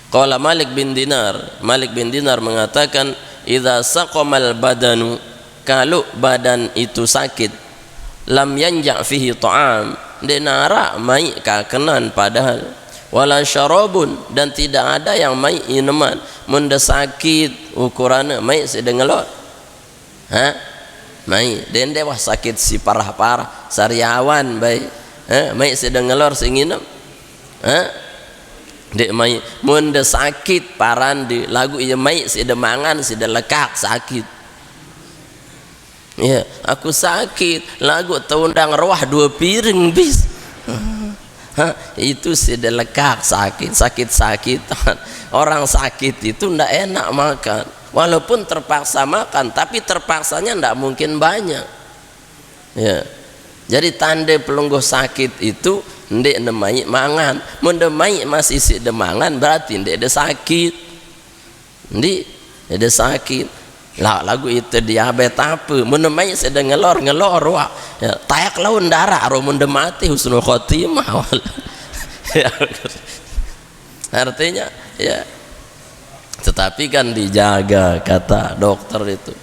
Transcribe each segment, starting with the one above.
Qala Malik bin Dinar mengatakan, idza saqamal badanu, kalau badan itu sakit, lam yanja' fihi ta'am, denara mai kakenan padahal, wala syarabun, dan tidak ada yang mai minuman, munda sakit ukurana mai sedengelot mai den dewa sakit si parah-parah sariawan baik mai sedengelor singinem dek mai munda sakit parandi lagu ieu mai sedemangan sedelekak sakit. Ya, aku sakit, lagu teundang roh 2 piring bis. Itu sedelekak sakit-sakitan. Orang sakit itu ndak enak makan. Walaupun terpaksa makan, tapi terpaksanya ndak mungkin banyak. Ya. Jadi tanda pelungguh sakit itu ndek nemai mangan. Mun demai masih si demangan berarti ndek ada sakit. Ndek ada sakit. Lah lagu itu diabetes apa? Mun demai sedang ngelor wah. Ya, tayak laun darah aro mun mati husnul khotimah. Ya. Artinya ya, tetapi kan dijaga kata dokter itu.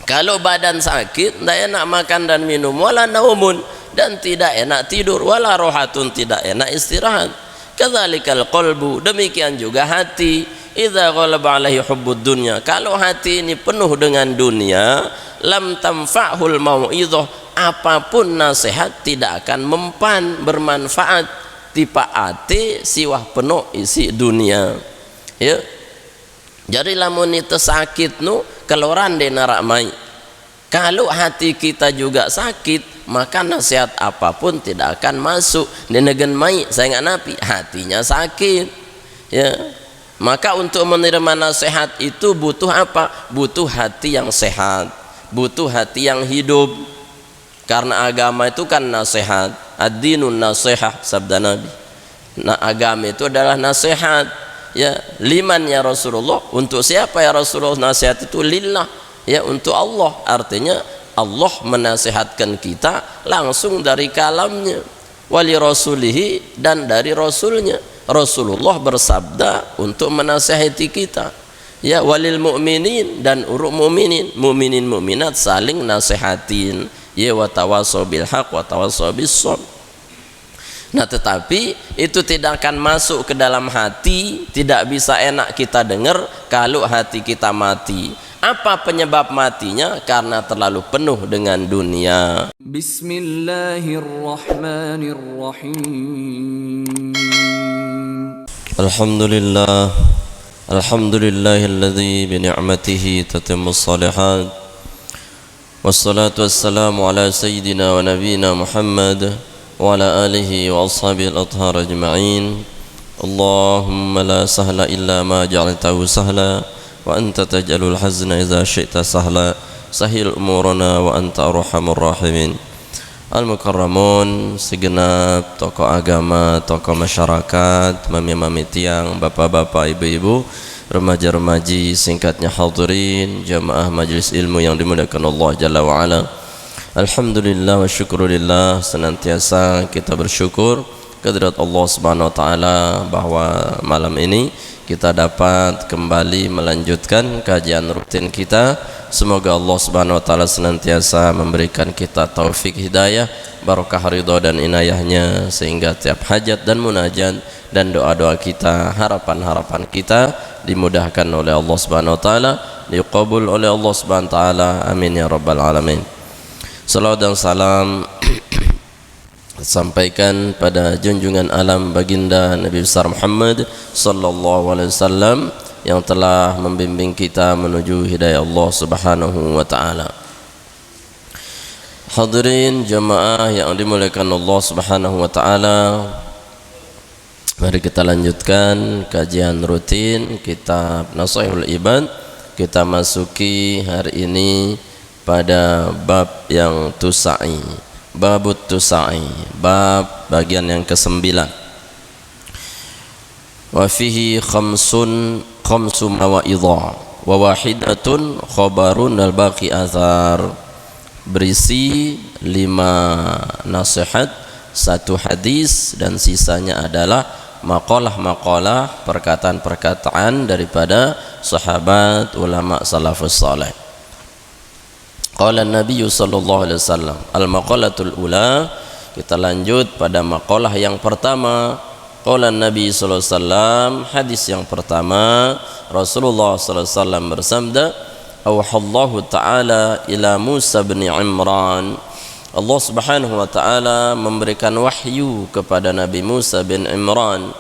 Kalau badan sakit tidak enak makan dan minum, wala naumun, dan tidak enak tidur, wala rohatun, tidak enak istirahat. Kadzalikal qalbu, demikian juga hati, idza ghalaba alaihi hubbud dunya, kalau hati ini penuh dengan dunia, lam tamfa'hul mau'izah, apapun nasihat tidak akan mempan bermanfaat, tipa ati siwah penuh isi dunia. Ya, jadi lamun itu sakit nu keluaran de narak mai. Kalau hati kita juga sakit, maka nasihat apapun tidak akan masuk. Denegen mai saya nggak napi, hatinya sakit. Ya, maka untuk menerima nasihat itu butuh apa? Butuh hati yang sehat, butuh hati yang hidup. Karena agama itu kan nasihat. Ad-dinun nasihah, sabda Nabi. Nah, agama itu adalah nasihat. Ya, liman ya Rasulullah, untuk siapa ya Rasulullah nasihat itu? Lillah, ya untuk Allah. Artinya Allah menasihatkan kita langsung dari kalamnya, wali rasulihi, dan dari rasulnya. Rasulullah bersabda untuk menasihati kita, ya walil mu'minin, dan uruk mu'minin, mu'minin mu'minat saling nasihatin, ya wa tawassaw bil haq wa tawassaw bis sabr. Nah, tetapi itu tidak akan masuk ke dalam hati, tidak bisa enak kita dengar kalau hati kita mati. Apa penyebab matinya? Karena terlalu penuh dengan dunia. Bismillahirrahmanirrahim. Alhamdulillah, alhamdulillahilladzi bi ni'matihi tatimmus shalihat. Wassalatu wassalamu ala sayyidina wa nabiyyina Muhammad wa ala alihi wa ashabihi al-athhar ajma'in. Allahumma la sahla illa ma ja'altahu sahla wa anta taj'alul hazna idza syi'ta sahla. Sahil umurana wa anta arhamur rahimin. Al-mukarramun, segenap tokoh agama, tokoh masyarakat, mami-mami tiang, bapak-bapak, ibu-ibu, remaja-remaji, singkatnya hadirin, jamaah majlis ilmu yang dimuliakan Allah Jalla wa Ala. Alhamdulillah wa syukurillah, senantiasa kita bersyukur kehadirat Allah Subhanahu wa taala bahwa malam ini kita dapat kembali melanjutkan kajian rutin kita. Semoga Allah Subhanahu wa taala senantiasa memberikan kita taufik hidayah, barakah ridha dan inayahnya, sehingga tiap hajat dan munajat dan doa-doa kita, harapan-harapan kita dimudahkan oleh Allah Subhanahu wa taala, diqabul oleh Allah Subhanahu wa taala. Amin ya rabbal alamin. Salawat dan salam sampaikan pada junjungan alam baginda Nabi besar Muhammad sallallahu alaihi wasallam yang telah membimbing kita menuju hidayah Allah Subhanahu wa taala. Hadirin jamaah yang dimuliakan Allah Subhanahu wa taala, mari kita lanjutkan kajian rutin kitab Nashihul Ibad. Kita masuki hari ini pada bab yang tusa'i, babut tusa'i, bab bagian yang ke-9. Wa fihi khamsu mawa'idha wa wahidatun khabarun al baqi athar. Berisi 5 nasihat, 1 hadis, dan sisanya adalah maqalah-maqalah, perkataan-perkataan daripada sahabat ulama salafus saleh. Qala Nabi sallallahu alaihi wasallam, al-maqalatul ula, kita lanjut pada maqalah yang pertama. Qala Nabi sallallahu alaihi wasallam, hadis yang pertama, Rasulullah sallallahu alaihi wasallam bersabda, "Auhallahu ta'ala ila Musa bin Imran." Allah Subhanahu wa taala memberikan wahyu kepada Nabi Musa bin Imran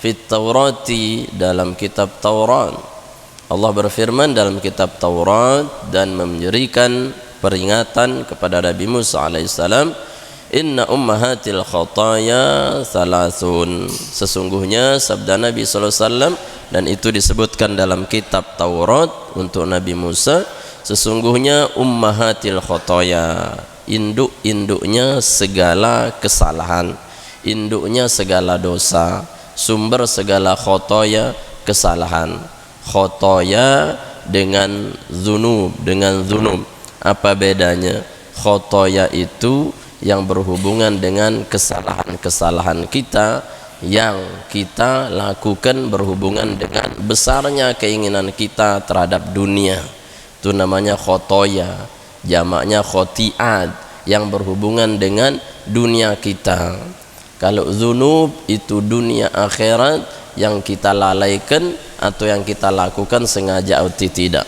fit Taurati, dalam kitab Taurat. Allah berfirman dalam kitab Taurat dan memberikan peringatan kepada Nabi Musa alaihissalam, "Inna ummahatil khataya thalathun." Sesungguhnya sabda Nabi sallallahu alaihi wasallam, dan itu disebutkan dalam kitab Taurat untuk Nabi Musa, sesungguhnya ummahatil khataya, induk-induknya segala kesalahan, induknya segala dosa, sumber segala khotoya, kesalahan. Khotoya dengan zunub, apa bedanya? Khotoya itu yang berhubungan dengan kesalahan-kesalahan kita yang kita lakukan berhubungan dengan besarnya keinginan kita terhadap dunia, itu namanya khotoya. Jamaknya khotiat, yang berhubungan dengan dunia kita. Kalau zunub itu dunia akhirat yang kita lalaikan atau yang kita lakukan sengaja atau tidak.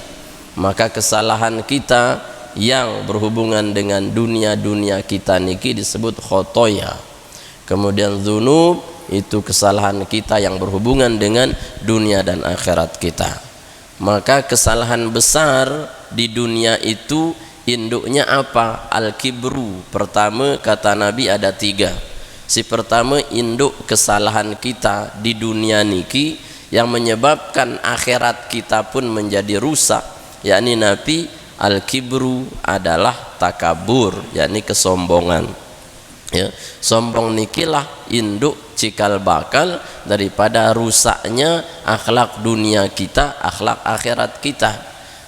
Maka kesalahan kita yang berhubungan dengan dunia kita niki disebut khotoya. Kemudian zunub itu kesalahan kita yang berhubungan dengan dunia dan akhirat kita. Maka kesalahan besar di dunia itu induknya apa? Al-kibru. Pertama kata Nabi ada 3. Si pertama, induk kesalahan kita di dunia niki yang menyebabkan akhirat kita pun menjadi rusak, yakni Nabi, al-kibru adalah takabur, yakni kesombongan. Ya, sombong nikilah induk cikal bakal daripada rusaknya akhlak dunia kita, akhlak akhirat kita.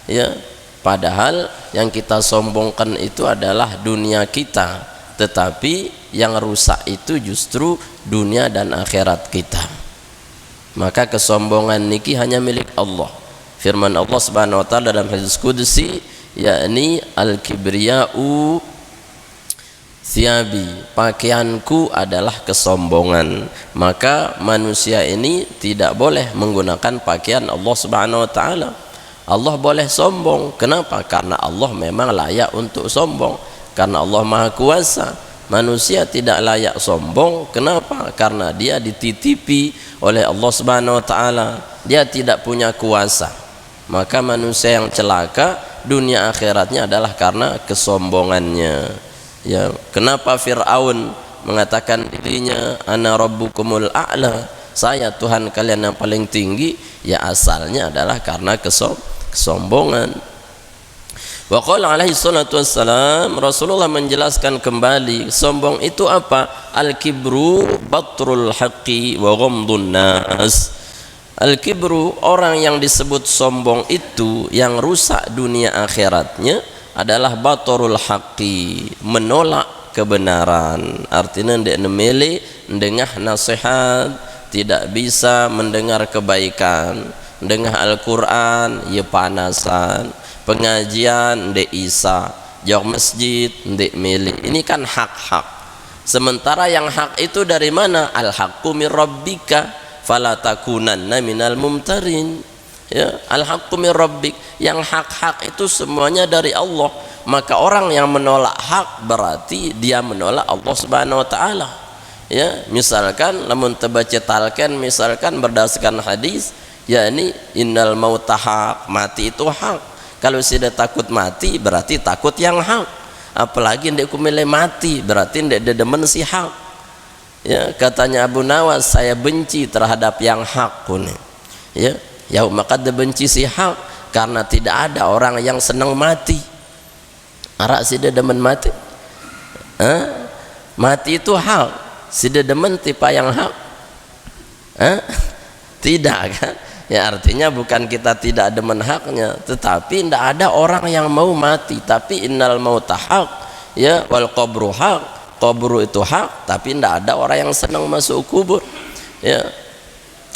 Ya, padahal yang kita sombongkan itu adalah dunia kita, tetapi yang rusak itu justru dunia dan akhirat kita. Maka kesombongan niki hanya milik Allah. Firman Allah Subhanahu wa taala dalam hadis qudsi, yakni al-kibriya'u thiyabi, pakaianku adalah kesombongan. Maka manusia ini tidak boleh menggunakan pakaian Allah Subhanahu wa taala. Allah boleh sombong. Kenapa? Karena Allah memang layak untuk sombong, karena Allah Maha Kuasa. Manusia tidak layak sombong. Kenapa? Karena dia dititipi oleh Allah Subhanahu wa taala. Dia tidak punya kuasa. Maka manusia yang celaka dunia akhiratnya adalah karena kesombongannya. Ya, kenapa Fir'aun mengatakan dirinya ana rabbukumul a'la, saya Tuhan kalian yang paling tinggi? Ya asalnya adalah karena kesombongan. Wa qala alaihi salatu wassalam, Rasulullah menjelaskan kembali, sombong itu apa? Al-kibru batrul haqqi wa ghamdun nas. Al-kibru, orang yang disebut sombong itu yang rusak dunia akhiratnya adalah batrul haqqi, menolak kebenaran. Artinya ndak nemeli ndengah nasihat, tidak bisa mendengar kebaikan. Dengar Al-Quran ya panasan, pengajian ndek isa, jauh masjid ndek milih. Ini kan hak-hak. Sementara yang hak itu dari mana? Al-haqqu min rabbika fala takunanna minal mumtarin. Ya, al-haqqu min rabbik, yang hak-hak itu semuanya dari Allah. Maka orang yang menolak hak berarti dia menolak Allah Subhanahu wa taala. Ya, misalkan lamun terbaca talqin, misalkan berdasarkan hadis, yakni innal mauta haq, mati itu hak. Kalau sudah takut mati berarti takut yang hak. Apalagi ndek kumile mati berarti ndek demen si hak. Ya, katanya Abu Nawas, saya benci terhadap yang hak kuni. Ya, maka dia benci si hak karena tidak ada orang yang senang mati. Arak sudah demen mati. Mati itu hak. Sudah demen tipe yang hak. Tidak kan? Ya, artinya bukan kita tidak demen haknya, tetapi tidak ada orang yang mau mati. Tapi innal mauta haq, ya, wal qabru haq, kubur itu hak, tapi tidak ada orang yang senang masuk kubur. Ya,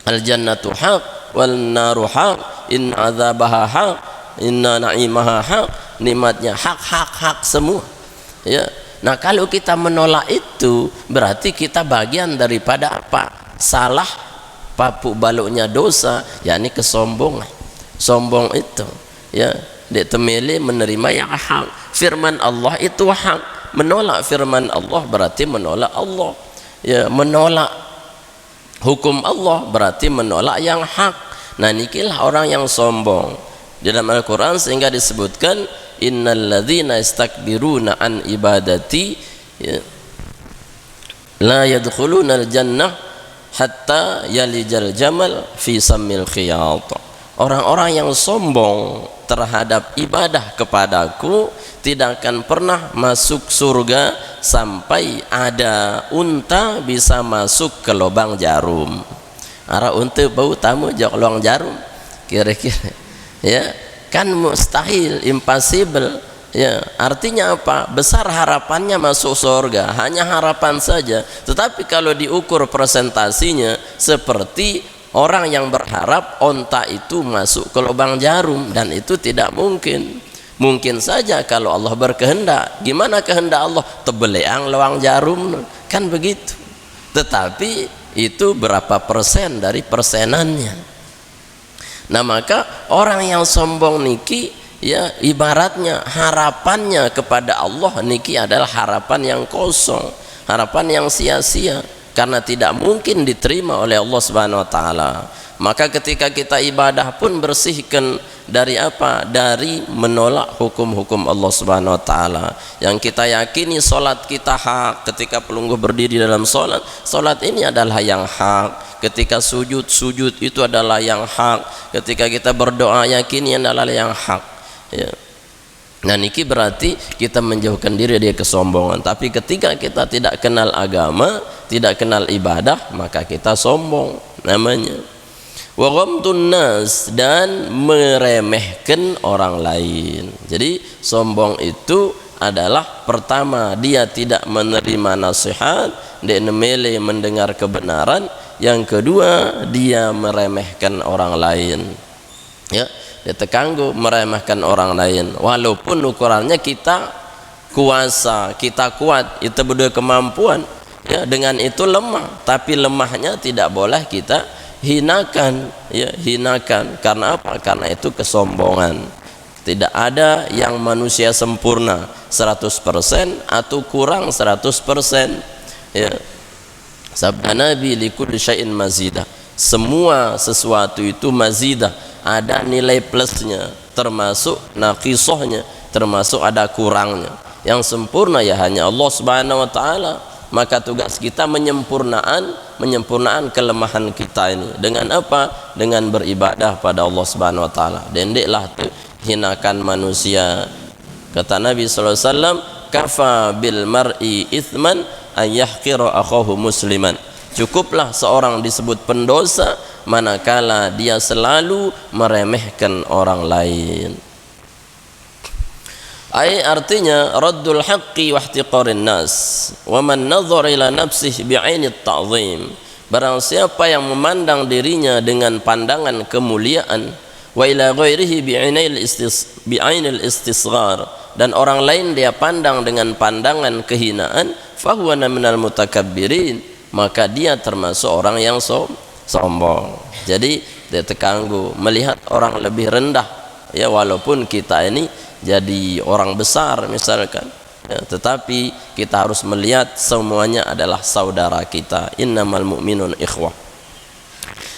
al jannatu haq wal naru haq inna adzabaha haq inna na'imaha haq, nikmatnya hak semua ya. Nah kalau kita menolak itu berarti kita bagian daripada apa? Salah papuk baluknya dosa, yakni kesombongan. Sombong itu ya, dia temeli menerima yang hak. Firman Allah itu hak, menolak firman Allah berarti menolak Allah ya, menolak hukum Allah berarti menolak yang hak. Nah inilah orang yang sombong di dalam Al-Quran, sehingga disebutkan innal ladzina istakbiruna an ibadati ya, la yadkhuluna al-jannah hatta yalijal jamal fi sammil khiyat. Orang-orang yang sombong terhadap ibadah kepadaku tidak akan pernah masuk surga sampai ada unta bisa masuk ke lubang jarum. Ara unta bau tamu jauh lubang jarum kira-kira ya, kan mustahil, impossible ya. Artinya apa? Besar harapannya masuk surga, hanya harapan saja. Tetapi kalau diukur presentasinya seperti orang yang berharap onta itu masuk ke lubang jarum, dan itu tidak mungkin. Mungkin saja kalau Allah berkehendak. Gimana kehendak Allah? Tebeleang lubang jarum, kan begitu. Tetapi itu berapa persen dari persenannya. Nah maka orang yang sombong niki ya, ibaratnya harapannya kepada Allah niki adalah harapan yang kosong, harapan yang sia-sia, karena tidak mungkin diterima oleh Allah Subhanahu wa taala. Maka ketika kita ibadah pun bersihkan dari apa? Dari menolak hukum-hukum Allah Subhanahu wa taala. Yang kita yakini salat kita hak, ketika pelungguh berdiri dalam salat, salat ini adalah yang hak. Ketika sujud itu adalah yang hak. Ketika kita berdoa yakini adalah yang hak ya. Nah niki berarti kita menjauhkan diri dari kesombongan. Tapi ketika kita tidak kenal agama, tidak kenal ibadah, maka kita sombong namanya. Wa ghamtun nas, dan meremehkan orang lain. Jadi sombong itu adalah pertama dia tidak menerima nasihat, dia memilih mendengar kebenaran. Yang kedua dia meremehkan orang lain ya, dia terganggu meremehkan orang lain walaupun ukurannya kita kuasa, kita kuat, itu berdua kemampuan ya, dengan itu lemah, tapi lemahnya tidak boleh kita hinakan ya, hinakan. Karena apa? Karena itu kesombongan. Tidak ada yang manusia sempurna 100% atau kurang 100% ya. Sabda Nabi likulli syai'in mazidah, semua sesuatu itu mazidah, ada nilai plusnya, termasuk naqisahnya, termasuk ada kurangnya. Yang sempurna ya hanya Allah Subhanahu wa taala. Maka tugas kita menyempurnakan kelemahan kita ini dengan apa? Dengan beribadah pada Allah Subhanahu wa taala. Dendeklah tu hinakan manusia. Kata Nabi sallallahu alaihi wasallam, kafa bil mar'i ithman ayyahqira akhahu musliman. Cukuplah seorang disebut pendosa manakala dia selalu meremehkan orang lain. Artinya raddul haqqi wa ihtiqarin nas wa man nadhara ila nafsihi bi'ainit ta'zim. Barang siapa yang memandang dirinya dengan pandangan kemuliaan, wa ila ghairihi bi'ainil istisghar, dan orang lain dia pandang dengan pandangan kehinaan, fahuwa minal mutakabbirin, maka dia termasuk orang yang sombong. Jadi dia terganggu melihat orang lebih rendah ya, walaupun kita ini jadi orang besar misalkan ya, tetapi kita harus melihat semuanya adalah saudara kita. Innamal mu'minun ikhwah.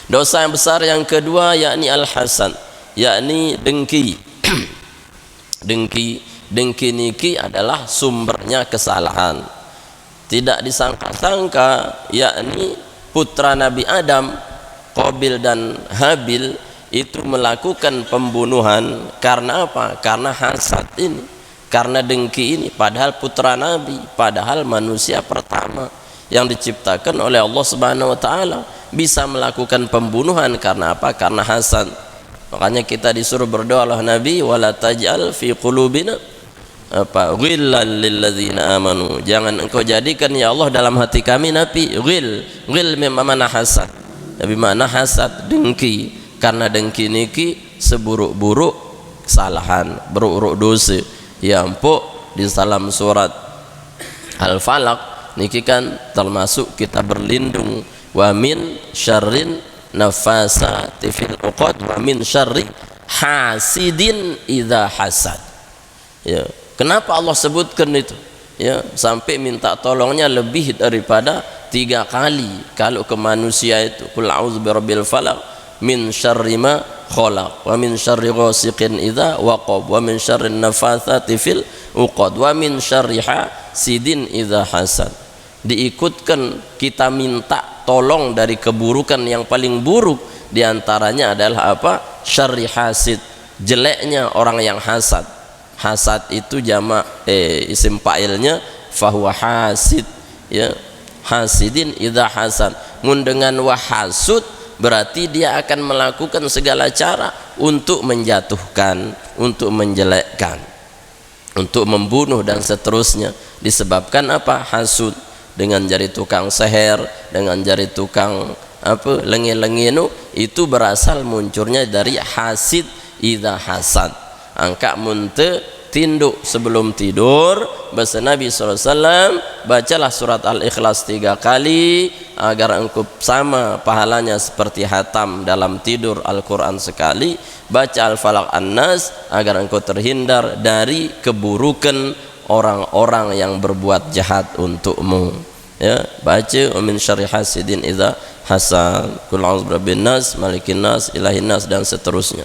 Dosa yang besar yang kedua yakni al-hasan, yakni dengki. Dengki niki adalah sumbernya kesalahan. Tidak disangka-sangka, yakni putra Nabi Adam, Qabil dan Habil itu melakukan pembunuhan karena apa? Karena hasad ini, karena dengki ini. Padahal putra Nabi, padahal manusia pertama yang diciptakan oleh Allah Subhanahu wa taala bisa melakukan pembunuhan karena apa? Karena hasad. Makanya kita disuruh berdoa oleh Nabi, wala taj'al fi qulubina apa ghillan lil ladzina amanu, jangan engkau jadikan ya Allah dalam hati kami Nabi ghil memang mana hasad tapi mana hasad, dengki. Karena dengki niki seburuk-buruk kesalahan, buruk-buruk dosa. Ya empuk di dalam surat Al-Falaq niki kan termasuk kita berlindung wa min syarrin nafasati fil uqad wa min syarri hasidin idza hasad. Ya, kenapa Allah sebutkan itu? Ya, sampai minta tolongnya lebih daripada 3 kali. Kalau ke manusia itu qul a'udzu birabbil falaq min syarri ma khalaq wa min syarri ghasiqin idza waqab wa min syarri nafatsati fil uqad wa min syarri hasidin idza hasad. Diikutkan kita minta tolong dari keburukan yang paling buruk, diantaranya adalah apa? Syarri hasid, jeleknya orang yang hasad. Hasad itu jamak isim fa'ilnya fahuwa hasid, ya, hasidin idza hasad. Mun dengan wahasud berarti dia akan melakukan segala cara untuk menjatuhkan, untuk menjelekkan, untuk membunuh dan seterusnya. Disebabkan apa? Hasud. Dengan jari tukang seher, dengan jari tukang apa lengi-lengi itu berasal munculnya dari hasid idza hasad. Angka munte tinduk sebelum tidur, bahasa Nabi SAW, bacalah surat Al-Ikhlas 3 kali agar engkau sama pahalanya seperti hatam dalam tidur Al-Quran sekali. Baca Al-Falaq An-Nas agar engkau terhindar dari keburukan orang-orang yang berbuat jahat untukmu. Ya, baca min syarri hasidin idza hasad, qul a'udzu birabbin nas, malikin nas, ilahin nas, dan seterusnya.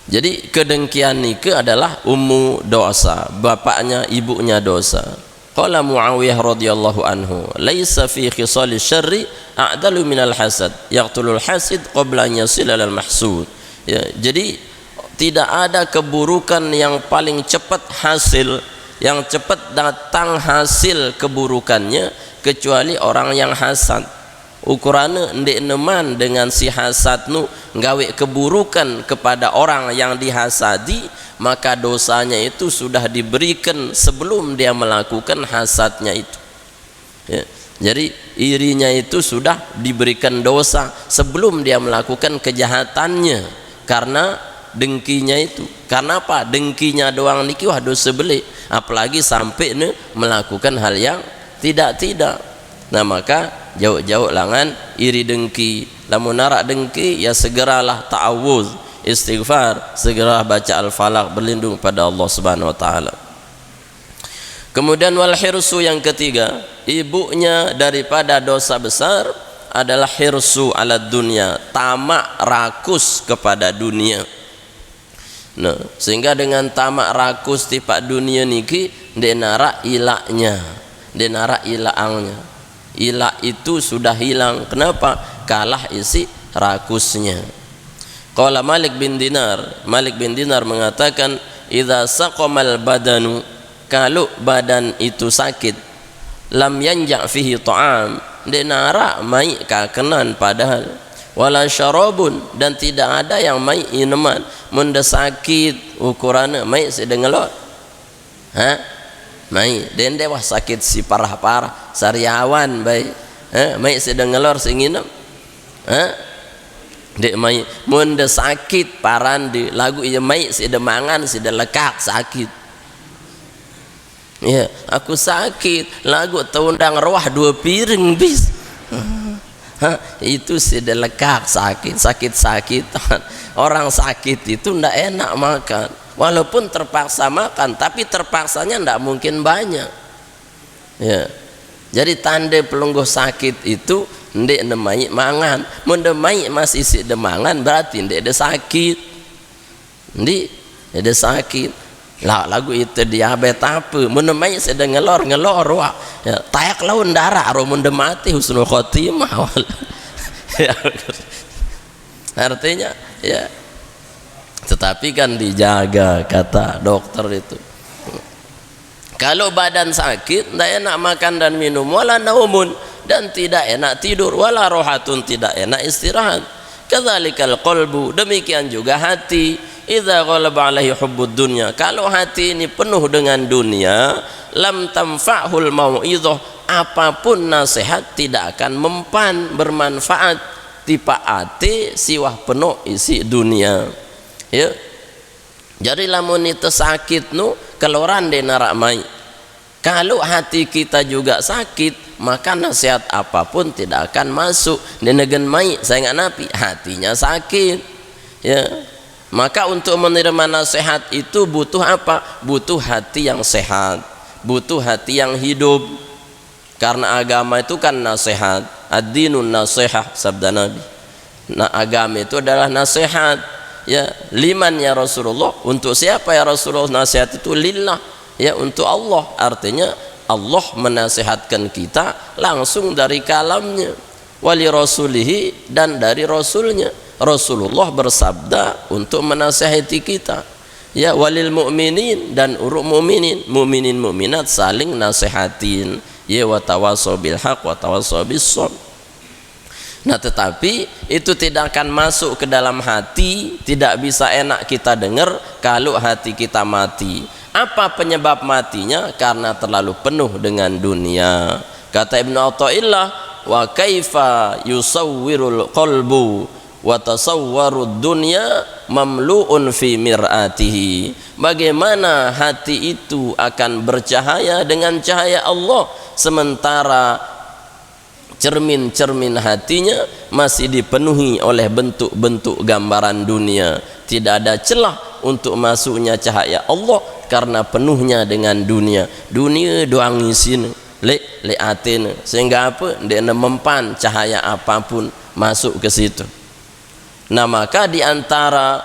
Jadi kedengkian nike adalah ummu dosa, bapaknya ibunya dosa. Qala Muawiyah radhiyallahu anhu, laisa fi khisali syarri a'dalu minal hasad, yaqtulul hasid qabla an yasil al mahsud. Ya, jadi tidak ada keburukan yang paling cepat hasil, yang cepat datang hasil keburukannya kecuali orang yang hasad. Ukurannya ndek neman dengan si hasad nu nggawe keburukan kepada orang yang dihasadi, maka dosanya itu sudah diberikan sebelum dia melakukan hasadnya itu. Ya, jadi irinya itu sudah diberikan dosa sebelum dia melakukan kejahatannya karena dengkinya itu. Karena apa? Dengkinya doang niki wah dosa belik, apalagi sampai melakukan hal yang tidak-tidak. Nah, maka jauh-jauh langan iri dengki. Lamun narak dengki ya segeralah ta'awuz, istighfar, segeralah baca Al-Falaq, berlindung pada Allah Subhanahu wa taala. Kemudian wal hirsu yang ketiga, ibunya daripada dosa besar adalah hirsu ala dunia, tamak rakus kepada dunia. Nah, sehingga dengan tamak rakus tipak dunia niki denara ilaknya, denara ilaangnya. Ilak itu sudah hilang. Kenapa? Kalah isi rakusnya. Qala Malik bin Dinar, Malik bin Dinar mengatakan, idza saqamal badanu, kalau badan itu sakit, lam yanja' fihi ta'am, denara mai kakenan padahal, wala syarabun, dan tidak ada yang mai ineman. Mun sakit ukurannya mai sedengelot, mai den dewah sakit si parah-parah sariawan baik, mai sedengelor singinem, dek mai mun sakit paran di lagu iya mai sedemangan sedelekak sakit. Ya, aku sakit lagu tundang roh 2 piring bis. Itu sedelekak sakit, sakit-sakitan. Orang sakit itu ndak enak makan, walaupun terpaksa makan, tapi terpaksanya ndak mungkin banyak. Ya, jadi tanda pelungguh sakit itu ndek nemai mangan, mun demai masih isi demangan berarti ndek ada sakit, ndek ada sakit. Lah lagu itu diabetes apa? Mun demai sedang ngelor wah, ya, tayak laun darah, aro mun mati husnul khotimah. Ya, artinya ya, tetapi kan dijaga kata dokter itu. Kalau badan sakit tidak enak makan dan minum, wala naumun, dan tidak enak tidur, wala rohatun, tidak enak istirahat. Kadzalikal qalbu, demikian juga hati. idza ghalaba alaihi hubbud dunya, kalau hati ini penuh dengan dunia, lam tanfa'hul mau'izah, apapun nasihat tidak akan mempan bermanfaat, tipa ati siwah penuh isi dunia. Ya, jadi lamun itu sakit nu keluaran de narak mai. Kalau hati kita juga sakit, maka nasihat apapun tidak akan masuk. Di negen mai saya nggak napi, hatinya sakit. Ya, maka untuk menerima nasihat itu butuh apa? Butuh hati yang sehat, butuh hati yang hidup. Karena agama itu kan nasihat. Ad-dinun nasihah, sabda Nabi. Nah, agama itu adalah nasihat. Ya, liman ya Rasulullah, untuk siapa ya Rasulullah nasihat itu? Lillah. Ya, untuk Allah, artinya Allah menasihatkan kita langsung dari kalamnya, wali rasulihi, dan dari rasulnya. Rasulullah bersabda untuk menasihati kita. Ya, walil mu'minin, dan uruk mu'minin, mu'minin mu'minat saling nasihatin. Ya, wa tawassaw bil haq wa tawassaw bis sabr. Nah, tetapi itu tidak akan masuk ke dalam hati, tidak bisa enak kita dengar kalau hati kita mati. Apa penyebab matinya? Karena terlalu penuh dengan dunia. Kata Ibnu Athaillah, wa kaifa yusawwirul qalbu wa tasawwarud dunya mamlu'un fi mir'atihi. Bagaimana hati itu akan bercahaya dengan cahaya Allah, sementara cermin-cermin hatinya masih dipenuhi oleh bentuk-bentuk gambaran dunia. Tidak ada celah untuk masuknya cahaya Allah karena penuhnya dengan dunia. Dunia doang isin le atin, sehingga apa? Dia mempan cahaya apapun masuk ke situ. Nah, maka di antara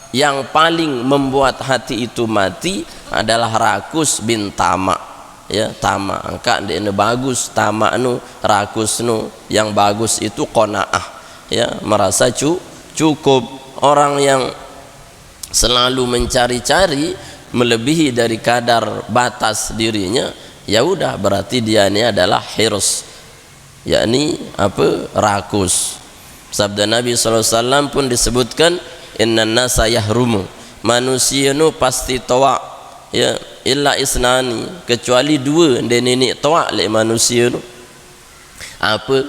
yang paling membuat hati itu mati adalah rakus bin tama. Ya, tama angka dia bagus, tama nu rakus nu, yang bagus itu qanaah. Ya, merasa cukup. Orang yang selalu mencari-cari melebihi dari kadar batas dirinya, ya udah, berarti dia ini adalah hirs, yakni apa? Rakus. Sabda Nabi SAW pun disebutkan, innan nasa yahrumu, manusia nu pasti tawa, ya, illa isnani, kecuali dua dan nenek tawa le manusia nu. Apa?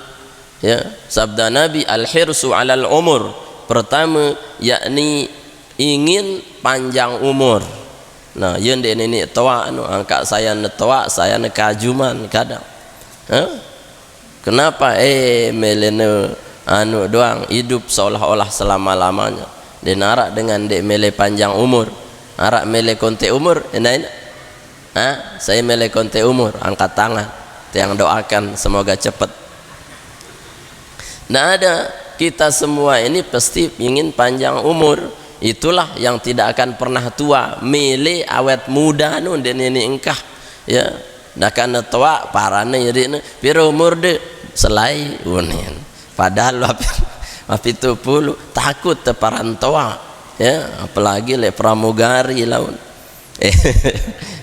Ya, sabda Nabi, al hirsu alal umur, pertama yakni ingin panjang umur. Nah, yang dia nenek tua anu angkat saya netua, saya nekajuman kadang. Kenapa melene anu doang hidup seolah-olah selama-lamanya. Dia narak dengan dek mele panjang umur. Arak mele konte umur, enak. Saya mele konte umur, angkat tangan. Yang doakan semoga cepat. Nah, ada kita semua ini pasti ingin panjang umur. Itulah yang tidak akan pernah tua. Mele awet muda nu dan ini engkah. Ya, dah kana tua parane jadi piro umur de selai unen. Padahal wapi itu puluh takut teparan tua. Ya, apalagi le pramugari laun.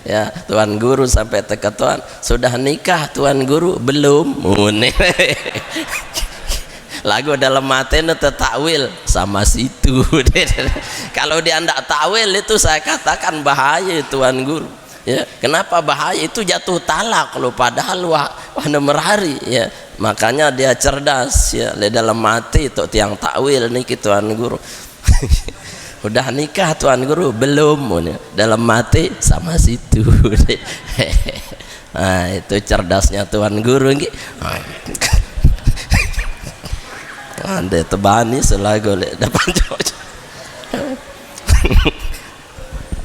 Ya, tuan guru sampai teka tuan, sudah nikah tuan guru? Belum. Unen. Lagu dalam matanya tetakwil sama situ. Kalau dia tidak takwil itu saya katakan bahaya tuan guru. Ya, kenapa bahaya? Itu jatuh talak kalau padahal wah merari. Ya, makanya dia cerdas. Ya, dalam mati itu tiang takwil nih tuan guru. Udah nikah tuan guru? Belum. Ya, dalam mati sama situ. Nah, itu cerdasnya tuan guru. Anda tebani selagu depan cocok.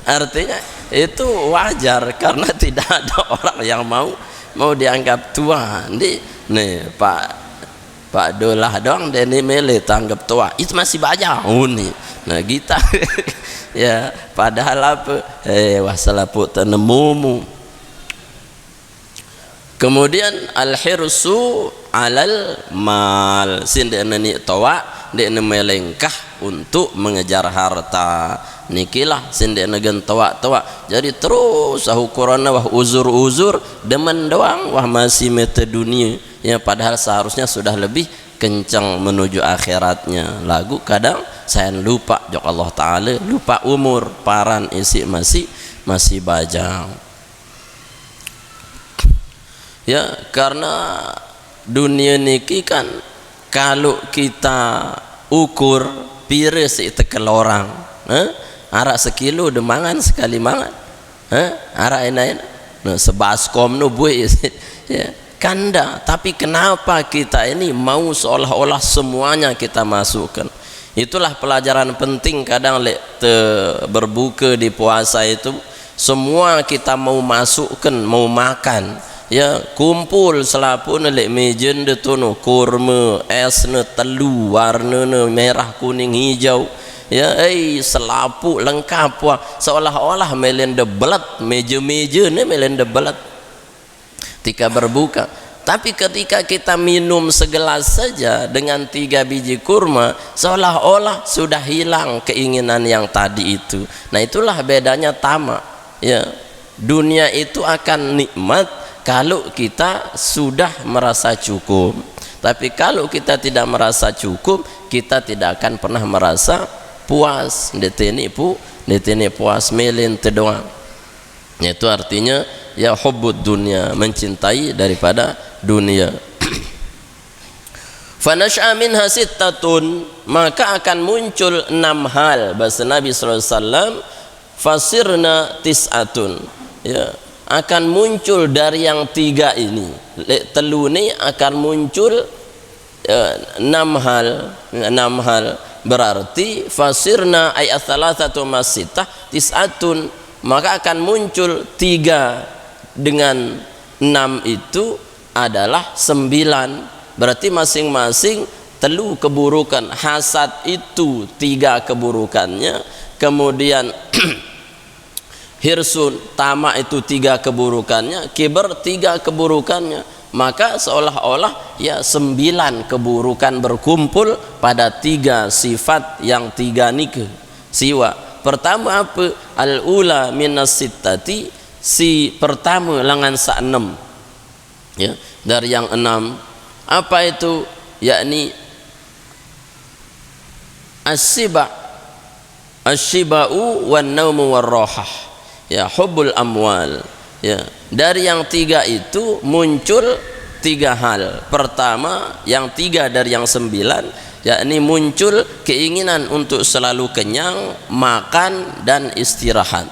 Artinya itu wajar karena tidak ada orang yang mau dianggap tua. Nih Pak Dolah doang dan mele tanggap tua. Itu masih banyak. Nih. Nah, kita ya padahal apa? Wasalapu tanemumu. Kemudian al-hirsu alal mal, sinda nani tawa de melengkah untuk mengejar harta. Nikilah sinda negen tawa. Jadi terus ukuranna wah uzur demen doang wah masih mete dunia. Ya, padahal seharusnya sudah lebih kencang menuju akhiratnya. Lagu kadang saya lupa jok Allah Ta'ala, lupa umur, paran isi masih bajang. Ya, karena dunia niki kan kalau kita ukur piris itu kelorang, arak sekilo udah mangan sekali mangan, arak enak-enak, nah sebaskom no buih, ya kanda. Tapi kenapa kita ini mau seolah-olah semuanya kita masukkan? Itulah pelajaran penting kadang berbuka di puasa itu, semua kita mau masukkan, mau makan. Ya kumpul selapun lek mejen de tono kurma es ne telu warna ne merah kuning hijau, ya selapu lengkap wah, seolah-olah melen de belat meja-meja ne melen de belat ketika berbuka. Tapi ketika kita minum segelas saja dengan 3 biji kurma, seolah-olah sudah hilang keinginan yang tadi itu. Nah itulah bedanya tamak. Ya, dunia itu akan nikmat kalau kita sudah merasa cukup. Tapi kalau kita tidak merasa cukup, kita tidak akan pernah merasa puas. Deteni puas melin doang. Itu artinya ya hubbud dunia, mencintai daripada dunia. Fanash'a minha sittatun, maka akan muncul 6 hal. Bahasa Nabi SAW, fasirna tis'atun, ya akan muncul dari yang 3 ini. Telu ini akan muncul 6 hal. Berarti fasirna ay athalathatu masitah tis'atun, maka akan muncul 3 dengan 6 itu adalah 9. Berarti masing-masing telu keburukan. Hasad itu 3 keburukannya, kemudian hirsun, tamak itu 3 keburukannya, kibar 3 keburukannya. Maka seolah-olah ya 9 keburukan berkumpul pada 3 sifat yang 3 nike siwa. Pertama apa? Al-ula minas sittati, si pertama langan sa 6, ya dari yang 6. Apa itu? Yakni asyiba'u wan naumu warrohah, ya hubbul amwal. Ya, dari yang 3 itu muncul 3 hal. Pertama, yang 3 dari yang 9, yakni muncul keinginan untuk selalu kenyang, makan dan istirahat.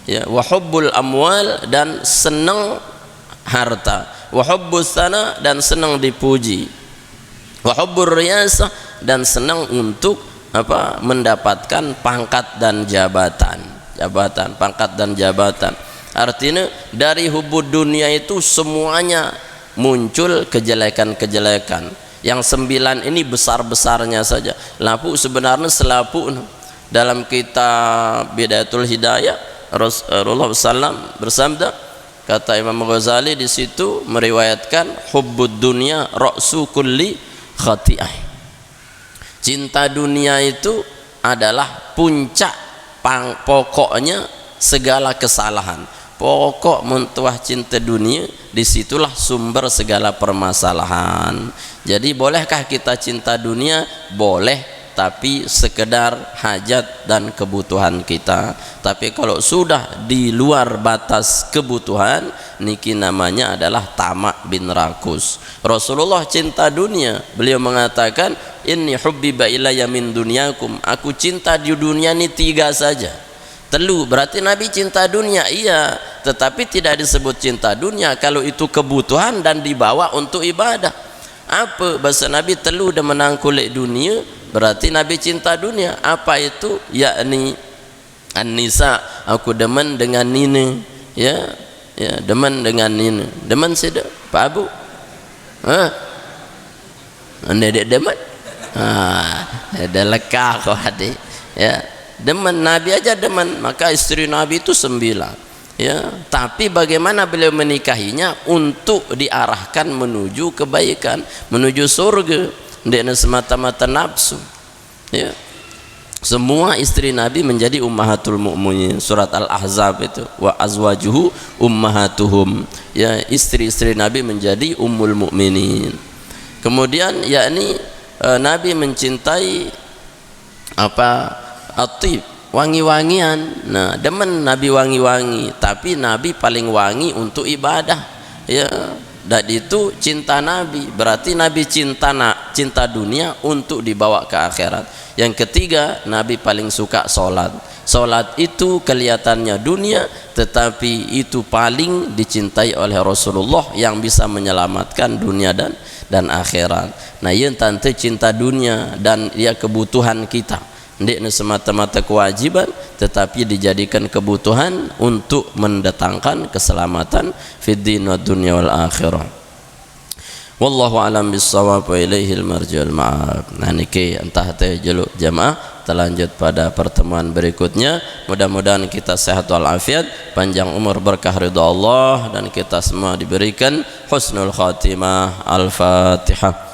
Ya, wa hubbul amwal, dan senang harta. Wa hubbus sana, dan senang dipuji. Wa hubbur riyasah, dan senang untuk mendapatkan pangkat dan jabatan, pangkat dan jabatan. Artinya dari hubud dunia itu semuanya muncul kejelekan-kejelekan. Yang 9 ini besar-besarnya saja. Lapu sebenarnya selapu dalam kitab Bidayatul Hidayah, Rasulullah SAW bersabda, kata Imam Ghazali di situ meriwayatkan, hubbud dunya ra'su kulli khati'ah. Cinta dunia itu adalah puncak pokoknya segala kesalahan. Pokok mentuah cinta dunia, disitulah sumber segala permasalahan. Jadi bolehkah kita cinta dunia? Boleh, tapi sekedar hajat dan kebutuhan kita. Tapi kalau sudah di luar batas kebutuhan, niki namanya adalah tamak bin rakus. Rasulullah cinta dunia, beliau mengatakan, inni hubbiba ilayya min dunyakum, aku cinta di dunia ini 3 saja. Telu, berarti Nabi cinta dunia, iya, tetapi tidak disebut cinta dunia kalau itu kebutuhan dan dibawa untuk ibadah. Apa bahasa Nabi? Telu dan menangkulik dunia, berarti Nabi cinta dunia. Apa itu? Yakni an-nisa, aku demen dengan nina, ya demen dengan nina. Demen sida Pak Abu, anda demen, ada lekah kau hadi, ya demen. Nabi aja demen, maka istri Nabi itu 9. Ya, tapi bagaimana beliau menikahinya? Untuk diarahkan menuju kebaikan, menuju surga, tidak semata-mata nafsu. Ya, semua istri Nabi menjadi ummahatul mu'minin. Surat Al-Ahzab itu, wa azwajuhu ummahatuhum. Ya, istri-istri Nabi menjadi ummul mu'minin. Kemudian yakni Nabi mencintai apa? Atib, wangi-wangian. Nah, demen Nabi wangi-wangi, tapi Nabi paling wangi untuk ibadah. Ya, dan itu cinta Nabi. Berarti Nabi cinta dunia untuk dibawa ke akhirat. Yang ketiga, Nabi paling suka sholat. Sholat itu kelihatannya dunia, tetapi itu paling dicintai oleh Rasulullah yang bisa menyelamatkan dunia dan akhirat. Nah, yang tante cinta dunia dan dia kebutuhan kita. Tidak semata-mata kewajiban, tetapi dijadikan kebutuhan untuk mendatangkan keselamatan fid din wad dunya wal akhirah. Wallahu alam bissawab wa ilaihil marji'ul ma'ab. Nah niki entah teh jeluk jamaah, terlanjut pada pertemuan berikutnya. Mudah-mudahan kita sehat walafiat, panjang umur, berkah ridha Allah, dan kita semua diberikan husnul khatimah. Al-Fatihah.